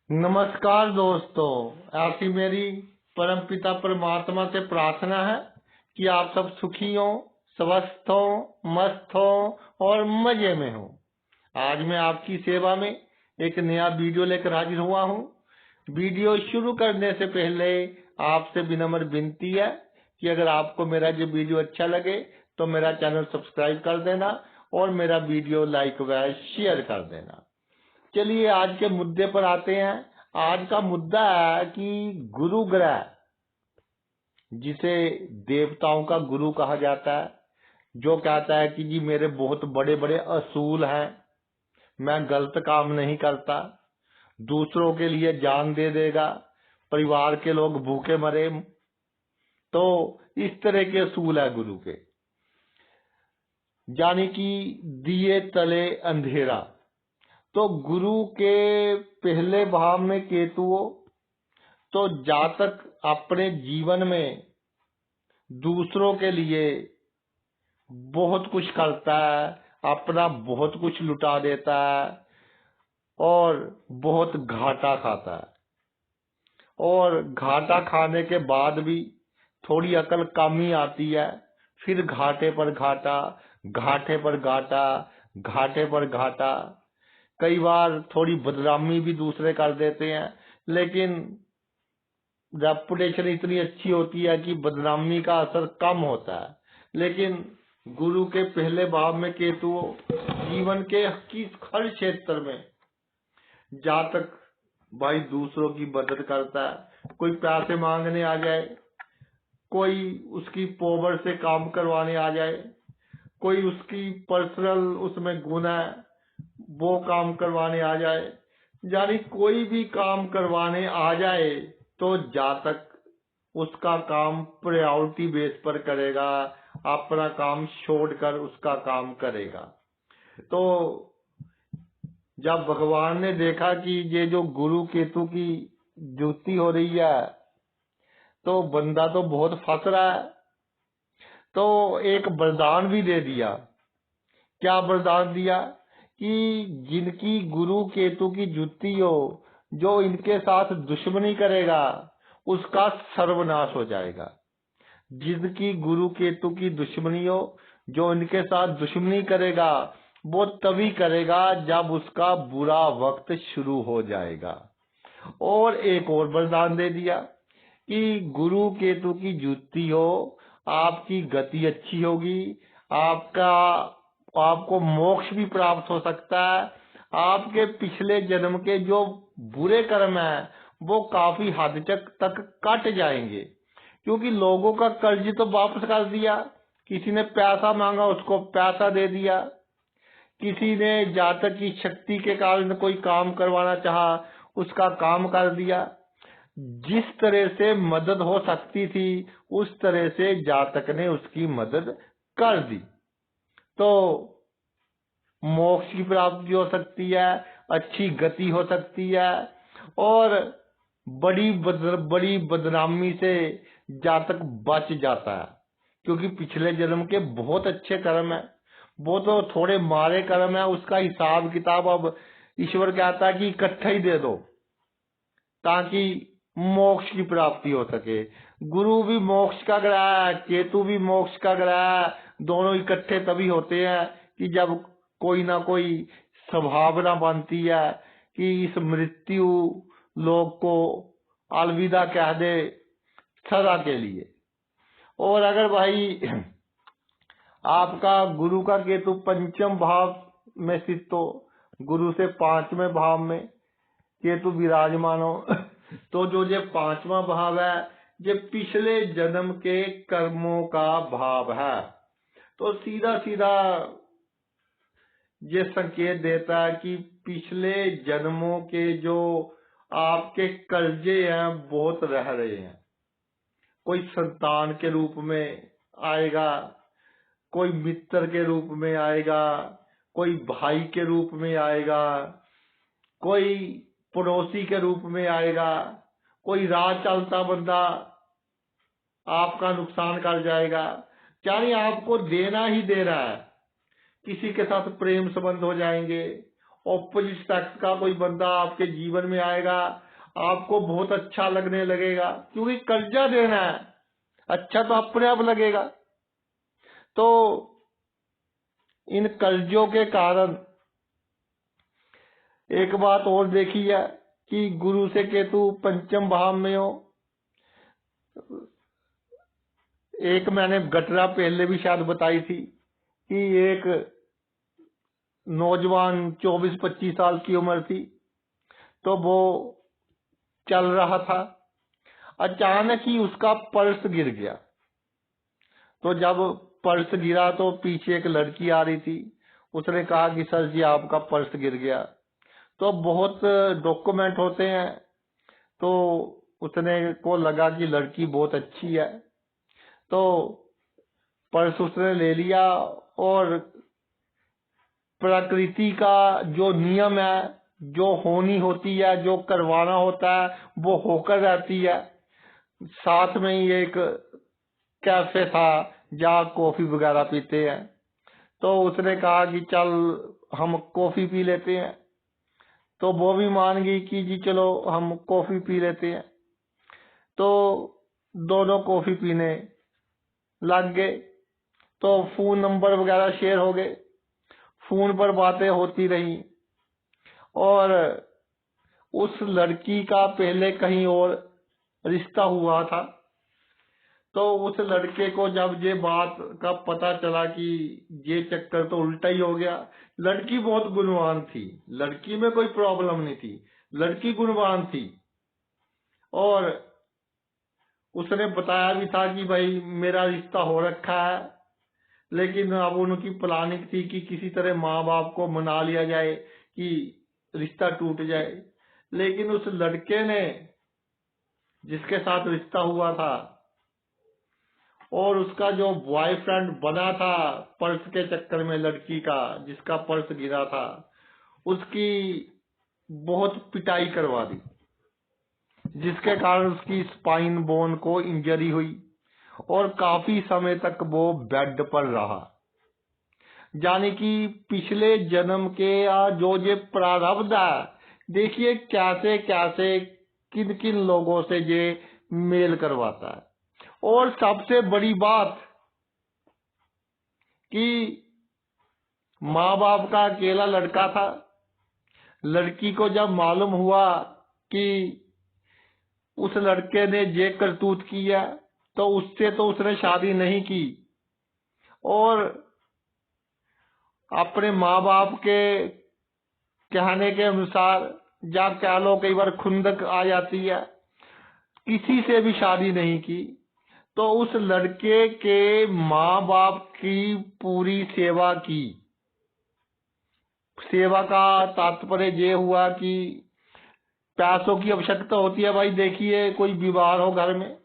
नमस्कार दोस्तों, ऐसी मेरी परमपिता परमात्मा से प्रार्थना है कि आप सब सुखी हो, स्वस्थ हो, मस्त हो और मजे में हो। आज मैं आपकी सेवा में एक नया वीडियो लेकर हाजिर हुआ हूँ। वीडियो शुरू करने से पहले आपसे विनम्र विनती है कि अगर आपको मेरा ये वीडियो अच्छा लगे तो मेरा चैनल सब्सक्राइब कर देना और मेरा वीडियो लाइक व शेयर कर देना। चलिए आज के मुद्दे पर आते हैं। आज का मुद्दा है कि गुरु ग्रह, जिसे देवताओं का गुरु कहा जाता है, जो कहता है कि जी मेरे बहुत बड़े बड़े असूल हैं, मैं गलत काम नहीं करता, दूसरों के लिए जान दे देगा, परिवार के लोग भूखे मरे। तो इस तरह के असूल है गुरु के, यानी कि दिए तले अंधेरा। तो गुरु के पहले भाव में केतु हो तो जातक अपने जीवन में दूसरों के लिए बहुत कुछ करता है, अपना बहुत कुछ लुटा देता है और बहुत घाटा खाता है। और घाटा खाने के बाद भी थोड़ी अकल कम ही आती है, फिर घाटे पर घाटा, घाटे पर घाटा, घाटे पर घाटा। कई बार थोड़ी बदनामी भी दूसरे कर देते हैं, लेकिन रेपुटेशन इतनी अच्छी होती है कि बदनामी का असर कम होता है। लेकिन गुरु के पहले भाव में केतु जीवन के हर क्षेत्र में जातक भाई दूसरों की मदद करता है। कोई पैसे मांगने आ जाए, कोई उसकी पोवर से काम करवाने आ जाए, कोई उसकी पर्सनल उसमें गुण है वो काम करवाने आ जाए, यानी कोई भी काम करवाने आ जाए तो जातक उसका काम प्रायोरिटी बेस पर करेगा, अपना काम छोड़कर उसका काम करेगा। तो जब भगवान ने देखा कि ये जो गुरु केतु की युति हो रही है तो बंदा तो बहुत फंस रहा है, तो एक वरदान भी दे दिया। क्या वरदान दिया कि जिनकी गुरु केतु की युति हो, जो इनके साथ दुश्मनी करेगा उसका सर्वनाश हो जाएगा। जिनकी गुरु केतु की दुश्मनी हो, जो इनके साथ दुश्मनी करेगा वो तभी करेगा जब उसका बुरा वक्त शुरू हो जाएगा। और एक और वरदान दे दिया कि गुरु केतु की युति हो, आपकी गति अच्छी होगी, आपको मोक्ष भी प्राप्त हो सकता है। आपके पिछले जन्म के जो बुरे कर्म हैं वो काफी हद तक कट जाएंगे, क्योंकि लोगों का कर्ज तो वापस कर दिया, किसी ने पैसा मांगा उसको पैसा दे दिया, किसी ने जातक की शक्ति के कारण कोई काम करवाना चाहा उसका काम कर दिया। जिस तरह से मदद हो सकती थी उस तरह से जातक ने उसकी मदद कर दी। तो मोक्ष की प्राप्ति हो सकती है, अच्छी गति हो सकती है और बड़ी बदनामी से जातक बच जाता है, क्योंकि पिछले जन्म के बहुत अच्छे कर्म है, वो तो थोड़े मारे कर्म है, उसका हिसाब किताब अब ईश्वर कहता है कि इकट्ठा ही दे दो ताकि मोक्ष की प्राप्ति हो सके। गुरु भी मोक्ष का ग्रह है, केतु भी मोक्ष का ग्रह है। दोनों इकट्ठे तभी होते हैं कि जब कोई ना कोई संभावना बनती है कि इस मृत्यु लोक को अलविदा कह दे सदा के लिए। और अगर भाई आपका गुरु का केतु पंचम भाव में स्थित हो, गुरु से पांचवें भाव में केतु विराजमान हो, तो जो ये पांचवा भाव है ये पिछले जन्म के कर्मों का भाव है। तो सीधा सीधा ये संकेत देता है कि पिछले जन्मों के जो आपके कर्जे हैं बहुत रह रहे हैं। कोई संतान के रूप में आएगा, कोई मित्र के रूप में आएगा, कोई भाई के रूप में आएगा, कोई पड़ोसी के रूप में आएगा, कोई राह चलता बंदा आपका नुकसान कर जाएगा, यानी आपको देना ही दे रहा है। किसी के साथ प्रेम संबंध हो जाएंगे ऑपोजिट सेक्स का कोई बंदा आपके जीवन में आएगा, आपको बहुत अच्छा लगने लगेगा, क्योंकि कर्जा देना है, अच्छा तो अपने आप लगेगा। तो इन कर्जों के कारण एक बात और देखी है कि गुरु से केतु पंचम भाव में हो। एक मैंने घटना पहले भी शायद बताई थी कि एक नौजवान 24-25 साल की उम्र थी, तो वो चल रहा था, अचानक ही उसका पर्स गिर गया। तो जब पर्स गिरा तो पीछे एक लड़की आ रही थी, उसने कहा कि सर जी आपका पर्स गिर गया। तो बहुत डॉक्यूमेंट होते हैं, तो उसने को लगा कि लड़की बहुत अच्छी है, तो पर्स उसने ले लिया और प्रकृति का जो नियम है, जो होनी होती है, जो करवाना होता है, वो होकर रहती है। साथ में ही एक कैफे था जहाँ कॉफी वगैरह पीते हैं, तो उसने कहा कि चल हम कॉफी पी लेते हैं। तो वो भी मान गई कि जी चलो हम कॉफी पी लेते हैं। तो दोनों कॉफी पीने लग गए, तो फोन नंबर वगैरह शेयर हो गए, फोन पर बातें होती रही। और उस लड़की का पहले कहीं और रिश्ता हुआ था, तो उस लड़के को जब ये बात का पता चला कि ये चक्कर तो उल्टा ही हो गया। लड़की बहुत गुणवान थी, लड़की में कोई प्रॉब्लम नहीं थी, लड़की गुणवान थी, और उसने बताया भी था कि भाई मेरा रिश्ता हो रखा है, लेकिन अब उनकी प्लानिंग थी कि किसी तरह माँ बाप को मना लिया जाए कि रिश्ता टूट जाए। लेकिन उस लड़के ने, जिसके साथ रिश्ता हुआ था, और उसका जो बॉयफ्रेंड बना था पर्स के चक्कर में लड़की का, जिसका पर्स गिरा था, उसकी बहुत पिटाई करवा दी, जिसके कारण उसकी स्पाइन बोन को इंजरी हुई और काफी समय तक वो बेड पर रहा। यानी कि पिछले जन्म के जो ये प्रारब्ध है, देखिए कैसे कैसे किन किन लोगों से ये मेल करवाता है। और सबसे बड़ी बात कि माँ बाप का अकेला लड़का था, लड़की को जब मालूम हुआ कि उस लड़के ने ये करतूत किया, तो उससे तो उसने शादी नहीं की, और अपने माँ बाप के कहने के अनुसार, या कह लो कई बार खुंदक आ जाती है, किसी से भी शादी नहीं की। तो उस लड़के के माँ बाप की पूरी सेवा की। सेवा का तात्पर्य ये हुआ कि पैसों की आवश्यकता होती है। भाई देखिए, कोई बीमार हो घर में,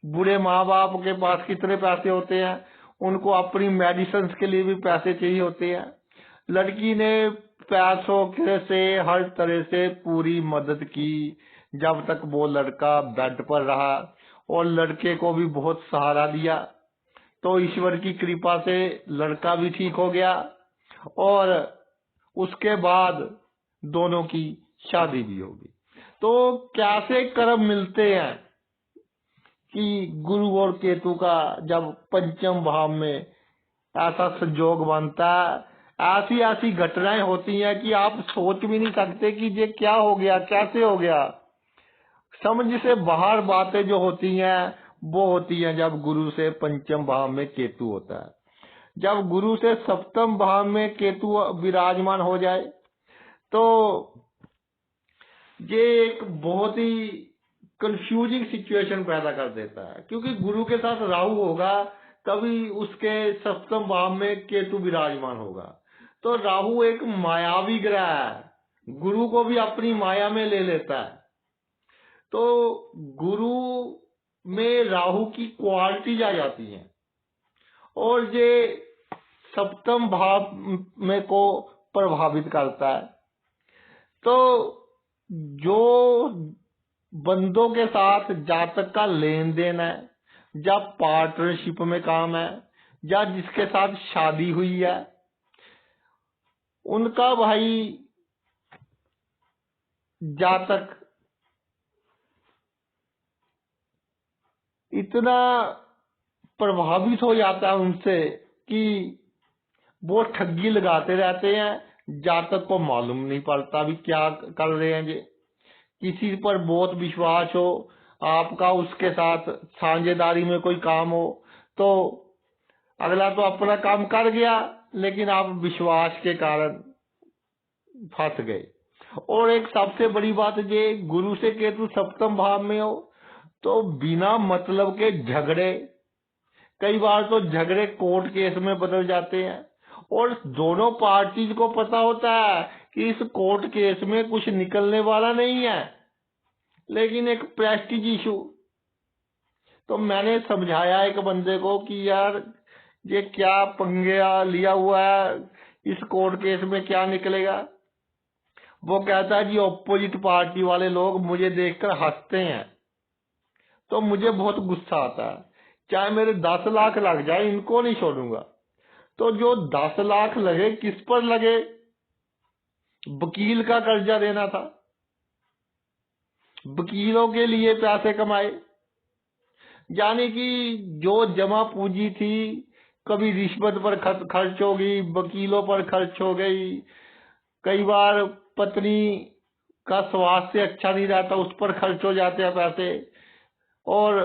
बूढ़े माँ बाप के पास कितने पैसे होते हैं, उनको अपनी मेडिसिन के लिए भी पैसे चाहिए होते हैं। लड़की ने पैसों से हर तरह से पूरी मदद की जब तक वो लड़का बेड पर रहा, और लड़के को भी बहुत सहारा दिया। तो ईश्वर की कृपा से लड़का भी ठीक हो गया, और उसके बाद दोनों की शादी भी होगी। तो कैसे कर्म मिलते हैं कि गुरु और केतु का जब पंचम भाव में ऐसा संजोग बनता है, ऐसी ऐसी घटनाएं होती हैं कि आप सोच भी नहीं सकते कि ये क्या हो गया, कैसे हो गया। समझ से बाहर बातें जो होती हैं वो होती हैं जब गुरु से पंचम भाव में केतु होता है। जब गुरु से सप्तम भाव में केतु विराजमान हो जाए तो ये एक बहुत ही कंफ्यूजिंग सिचुएशन पैदा कर देता है, क्योंकि गुरु के साथ राहु होगा तभी उसके सप्तम भाव में केतु विराजमान होगा। तो राहु एक मायावी ग्रह है, गुरु को भी अपनी माया में ले लेता है। तो गुरु में राहु की क्वालिटीज आ जाती हैं, और ये सप्तम भाव में को प्रभावित करता है। तो जो बंदों के साथ जातक का लेन देन है, या पार्टनरशिप में काम है, या जिसके साथ शादी हुई है, उनका भाई जातक इतना प्रभावित हो जाता है उनसे कि वो ठगी लगाते रहते हैं। जातक को मालूम नहीं पड़ता भी क्या कर रहे हैं। ये किसी पर बहुत विश्वास हो आपका, उसके साथ साझेदारी में कोई काम हो, तो अगला तो अपना काम कर गया, लेकिन आप विश्वास के कारण फंस गए। और एक सबसे बड़ी बात ये, गुरु से केतु सप्तम भाव में हो तो बिना मतलब के झगड़े, कई बार तो झगड़े कोर्ट केस में बदल जाते हैं, और दोनों पार्टीज को पता होता है कि इस कोर्ट केस में कुछ निकलने वाला नहीं है, लेकिन एक प्रेस्टीज इशू। तो मैंने समझाया एक बंदे को कि यार ये क्या पंगे लिया हुआ है, इस कोर्ट केस में क्या निकलेगा। वो कहता है जी ऑपोजिट पार्टी वाले लोग मुझे देखकर हंसते हैं, तो मुझे बहुत गुस्सा आता है, चाहे मेरे 10 लाख लग जाए इनको नहीं छोड़ूंगा। तो जो 10 लाख लगे किस पर लगे, वकील का कर्जा देना था, वकीलों के लिए पैसे कमाए, यानी कि जो जमा पूंजी थी कभी रिश्वत पर खर्च हो गई, वकीलों पर खर्च हो गई, कई बार पत्नी का स्वास्थ्य अच्छा नहीं रहता उस पर खर्च हो जाते हैं पैसे, और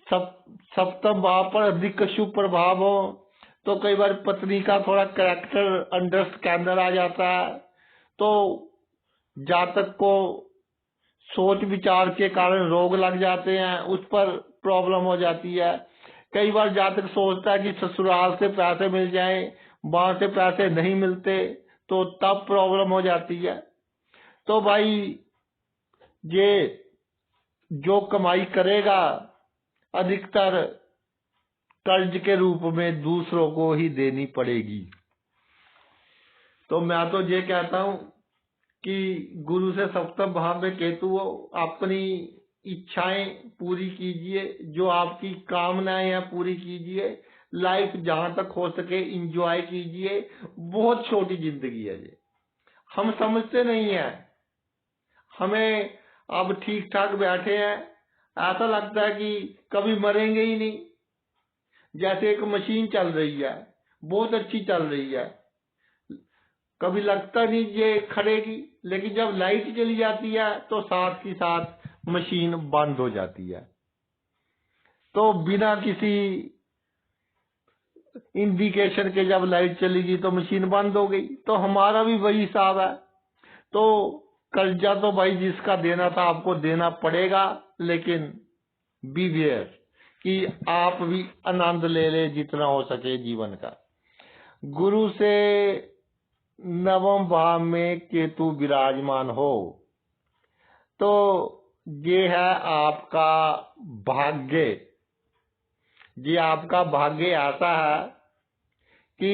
सप्तम भाव पर अधिक शुभ प्रभाव हो तो कई बार पत्नी का थोड़ा कैरेक्टर अंडर स्कैनर आ जाता है, तो जातक को सोच विचार के कारण रोग लग जाते हैं, उस पर प्रॉब्लम हो जाती है। कई बार जातक सोचता है कि ससुराल से पैसे मिल जाएं, वहां से पैसे नहीं मिलते, तो तब प्रॉब्लम हो जाती है। तो भाई ये जो कमाई करेगा अधिकतर कर्ज के रूप में दूसरों को ही देनी पड़ेगी। तो मैं तो ये कहता हूं कि गुरु से सप्तम भाव में केतु हो, अपनी इच्छाएं पूरी कीजिए, जो आपकी कामनाएं हैं पूरी कीजिए, लाइफ जहां तक हो सके एंजॉय कीजिए। बहुत छोटी जिंदगी है ये, हम समझते नहीं है। हमें अब ठीक ठाक बैठे हैं, ऐसा लगता है कि कभी मरेंगे ही नहीं। जैसे एक मशीन चल रही है, बहुत अच्छी चल रही है, कभी लगता नहीं ये खड़ेगी, लेकिन जब लाइट चली जाती है तो साथ ही साथ मशीन बंद हो जाती है। तो बिना किसी इंडिकेशन के जब लाइट चलेगी तो मशीन बंद हो गई। तो हमारा भी वही हिसाब है। तो कर्जा तो भाई जिसका देना था आपको देना पड़ेगा, लेकिन बी वेयर कि आप भी आनंद ले ले जितना हो सके जीवन का। गुरु से नवम भाव में केतु विराजमान हो तो ये है आपका भाग्य। ये आपका भाग्य ऐसा है कि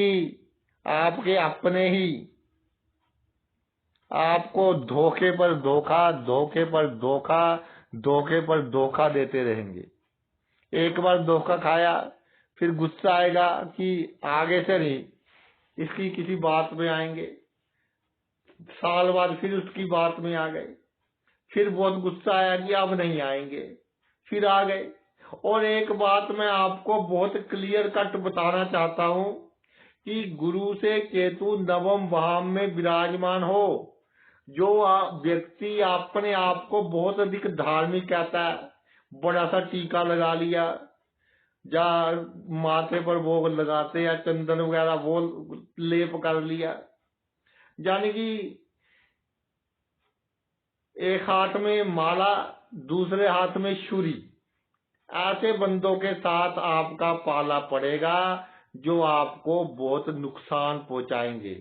आपके अपने ही आपको धोखे पर धोखा, धोखे पर धोखा, धोखे पर धोखा देते रहेंगे। एक बार धोखा खाया फिर गुस्सा आएगा कि आगे से नहीं, इसकी किसी बात में आएंगे, साल बाद फिर उसकी बात में आ गए, फिर बहुत गुस्सा आया कि अब नहीं आएंगे, फिर आ गए। और एक बात मैं आपको बहुत क्लियर कट बताना चाहता हूं कि गुरु से केतु नवम भाव में विराजमान हो, जो व्यक्ति अपने आप को बहुत अधिक धार्मिक कहता है, बड़ा सा टीका लगा लिया, या माथे पर वो लगाते या चंदन वगैरह वो लेप कर लिया, यानी कि एक हाथ में माला दूसरे हाथ में छुरी, ऐसे बंदों के साथ आपका पाला पड़ेगा जो आपको बहुत नुकसान पहुंचाएंगे।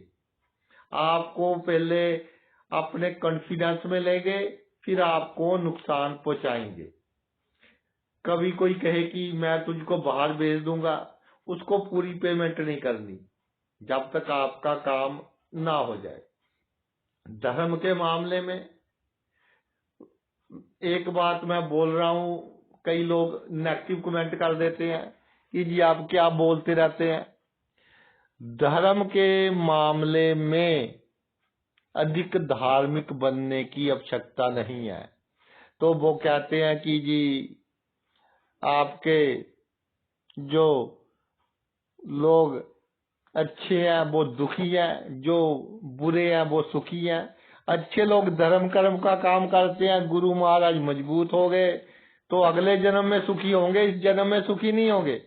आपको पहले अपने कॉन्फिडेंस में लेंगे, फिर आपको नुकसान पहुंचाएंगे। कभी कोई कहे कि मैं तुझको बाहर भेज दूंगा, उसको पूरी पेमेंट नहीं करनी जब तक आपका काम ना हो जाए। धर्म के मामले में एक बात मैं बोल रहा हूं, कई लोग नेगेटिव कमेंट कर देते हैं कि जी आप क्या बोलते रहते हैं। धर्म के मामले में अधिक धार्मिक बनने की आवश्यकता नहीं है। तो वो कहते हैं कि जी आपके जो लोग अच्छे हैं वो दुखी हैं, जो बुरे हैं वो सुखी हैं। अच्छे लोग धर्म कर्म का काम करते हैं, गुरु महाराज मजबूत हो गए तो अगले जन्म में सुखी होंगे, इस जन्म में सुखी नहीं होंगे।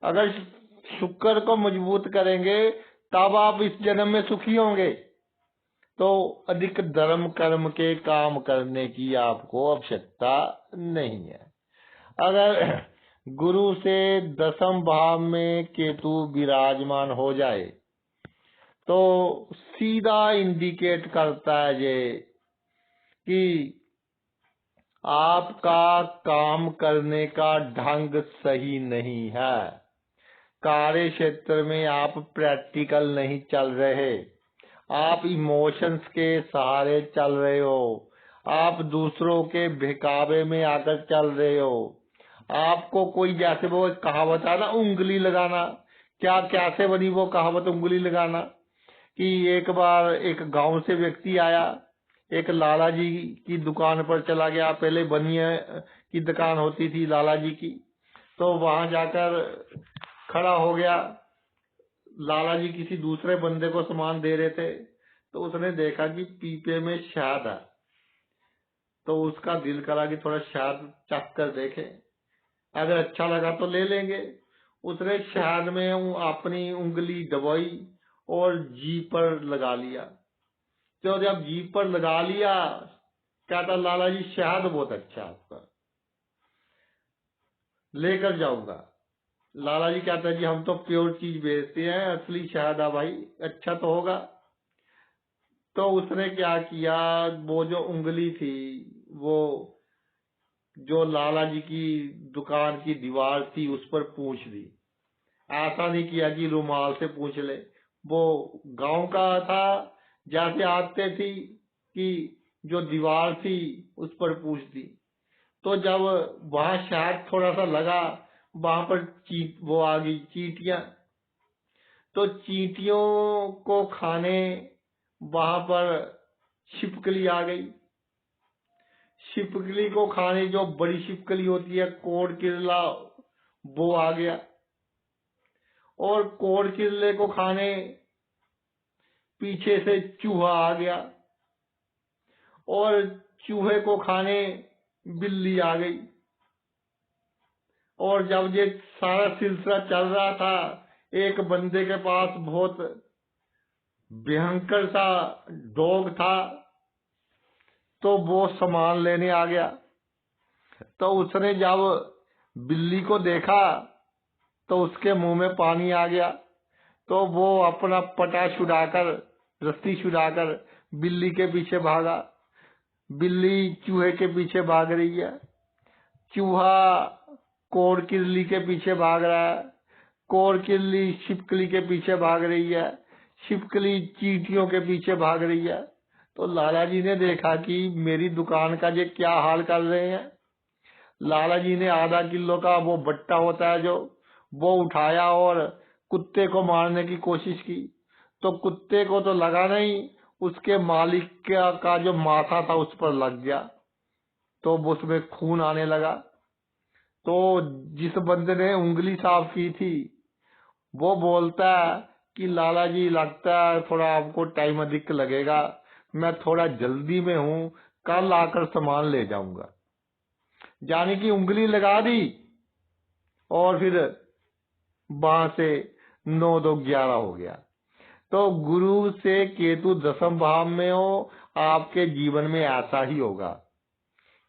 अगर शुक्र को मजबूत करेंगे तब आप इस जन्म में सुखी होंगे। तो अधिक धर्म कर्म के काम करने की आपको आवश्यकता नहीं है। अगर गुरु से दसम भाव में केतु विराजमान हो जाए तो सीधा इंडिकेट करता है ये कि आपका काम करने का ढंग सही नहीं है। कार्य क्षेत्र में आप प्रैक्टिकल नहीं चल रहे, आप इमोशंस के सहारे चल रहे हो, आप दूसरों के बहकावे में आकर चल रहे हो। आपको कोई, जैसे वो कहावत है ना, उंगली लगाना, क्या कैसे बनी वो कहावत उंगली लगाना, कि एक बार एक गांव से व्यक्ति आया, एक लाला जी की दुकान पर चला गया। पहले बनिया की दुकान होती थी लाला जी की, तो वहां जाकर खड़ा हो गया। लाला जी किसी दूसरे बंदे को सामान दे रहे थे, तो उसने देखा कि पीपे में शहद है, तो उसका दिल करा कि थोड़ा शहद चख कर देखे, अगर अच्छा लगा तो ले लेंगे। उसने शहद में अपनी उंगली दबाई और जीभ पर लगा लिया। तो जब जीभ पर लगा लिया, कहता लाला जी शहद बहुत अच्छा है, आपका लेकर जाऊंगा। लाला जी कहता जी हम तो प्योर चीज बेचते हैं, असली शहद है भाई, अच्छा तो होगा। तो उसने क्या किया, वो जो उंगली थी वो जो लाला जी की दुकान की दीवार थी उस पर पूंछ दी। ऐसा नहीं किया कि रुमाल से पूछ ले, वो गांव का था, जैसे आते थी कि जो दीवार थी उस पर पूछ दी। तो जब वहां शायद थोड़ा सा लगा, वहां पर वो आ गई चींटियां। तो चींटियों को खाने वहां पर छिपकली आ गई। छिपकली को खाने जो बड़ी छिपकली होती है, कोड़ किरला, वो आ गया। और कोड़ किरले को खाने पीछे से चूहा आ गया, और चूहे को खाने बिल्ली आ गई। और जब ये सारा सिलसिला चल रहा था, एक बंदे के पास बहुत भयंकर सा डॉग था, तो वो सामान लेने आ गया। तो उसने जब बिल्ली को देखा तो उसके मुंह में पानी आ गया। तो वो अपना पटा छुड़ाकर, रस्सी छुड़ाकर बिल्ली के पीछे भागा। बिल्ली चूहे के पीछे भाग रही है, चूहा कोड़ किरली के पीछे भाग रहा है, कोड़ किरली छिपकली के पीछे भाग रही है, छिपकली चींटियों के पीछे भाग रही है। तो लाला जी ने देखा कि मेरी दुकान का ये क्या हाल कर रहे हैं। लाला जी ने आधा किलो का वो बट्टा होता है जो, वो उठाया और कुत्ते को मारने की कोशिश की। तो कुत्ते को तो लगा नहीं, उसके मालिक का जो माथा था उस पर लग गया, तो उसमें खून आने लगा। तो जिस बंदे ने उंगली साफ की थी वो बोलता है कि लाला जी लगता है थोड़ा आपको टाइम अधिक लगेगा, मैं थोड़ा जल्दी में हूँ, कल आकर सामान ले जाऊंगा। यानी कि उंगली लगा दी और फिर वहां से 9 2 11 हो गया। तो गुरु से केतु दसम भाव में हो, आपके जीवन में ऐसा ही होगा।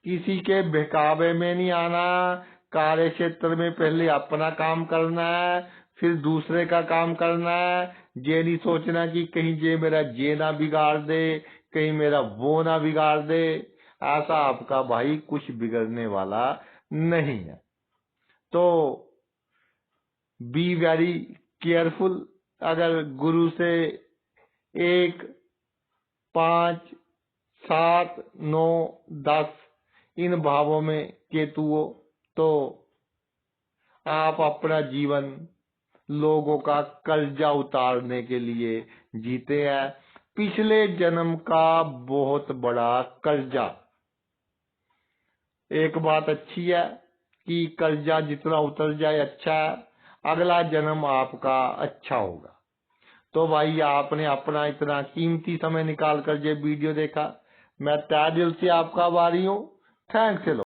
किसी के बहकावे में नहीं आना, कार्य क्षेत्र में पहले अपना काम करना है, फिर दूसरे का काम करना है। ये नहीं सोचना कि कहीं ये मेरा ये ना बिगाड़ दे, कहीं मेरा वो ना बिगाड़ दे। ऐसा आपका भाई कुछ बिगड़ने वाला नहीं है। तो बी वेरी केयरफुल। अगर गुरु से 1 5 7 9 10 इन भावों में केतु हो, तो आप अपना जीवन लोगों का कर्जा उतारने के लिए जीते हैं। पिछले जन्म का बहुत बड़ा कर्जा। एक बात अच्छी है कि कर्जा जितना उतर जाए अच्छा है, अगला जन्म आपका अच्छा होगा। तो भाई आपने अपना इतना कीमती समय निकाल कर ये वीडियो देखा, मैं तहे दिल से आपका आभारी हूँ। थैंक्स।